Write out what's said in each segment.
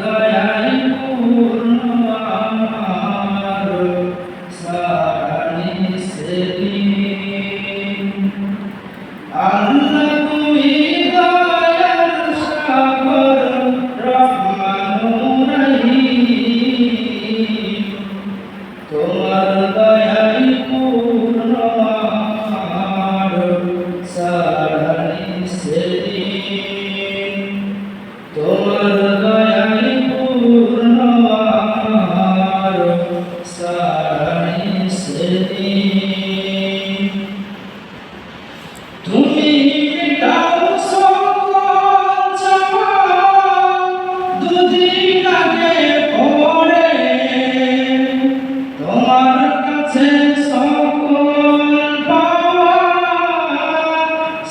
দয়ায় পূর্ণ আমার সারানি সেদিন। আল্লাহ তুমি দয়ার সাগর রহমানুর রহিম, তোমার দয়ায় পূর্ণ আমার সারানি সেদিন। তোমার দয়ায় পূর্ণ আমার সারানি সেদিন। তুমি মিটাও সকল চাওয়া, দুদিন আগে পরে তোমার কাছে সকল পাওয়া,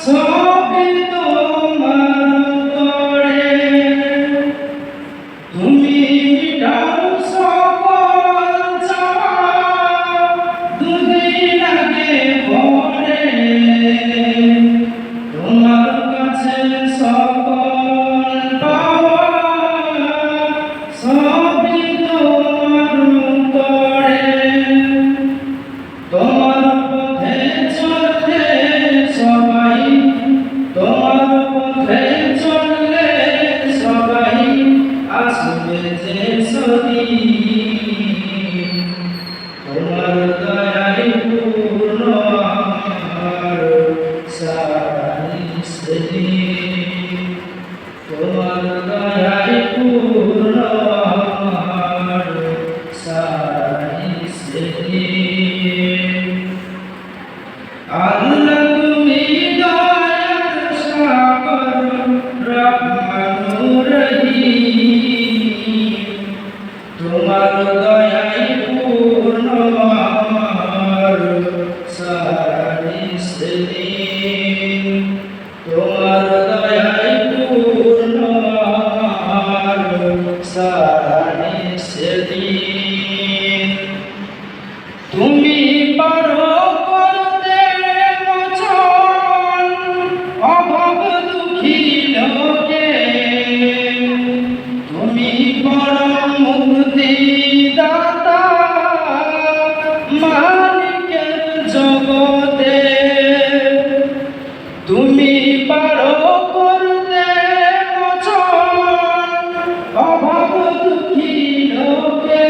সবই তোমার তরে। তুমি মিটাও সকল চাওয়া, দুদিন আগে পরে তোমার কাছে সকল পাওয়া, সবই তোমার তরে। তোমার পথে চললে সবাই, তোমার পথে চললে সবাই আসবে যে সেদিন। তোমার দয়ায় পূর্ণ আমার সারানি সেদিন। তোমার দয়ায় পূর্ণ আমার সারানি সেদিন। আল্লাহ তুমি দয়ার সাগর রহমানুর রহিম, তোমার দয়ায় পূর্ণ আমার সারানি সেদিন। তোমার দয়ায় পূর্ণ আমার সারানি সেদিন। তুমি পারো করতে মোচন অভাব দুঃখী লোকে, তুমি পরম মুক্তি দাতা মালিকের জগতে। তুমি পারো করতে মোচন অভাব দুঃখী লোকে,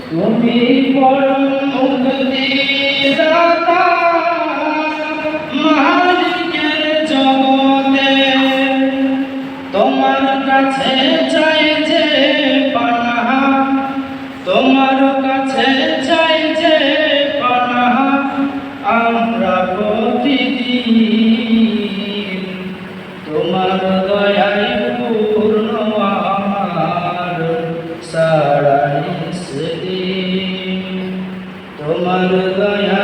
তুমি পরম মুক্তি দাতা মালিকের জগতে। তোমার কাছে চাই যে পানাহা, তোমার কাছে চাই যে পানাহা আমরা প্রতিদিন। তোমার দয়ায় পূর্ণ আমার সারানি সেদিন। তোমার দয়া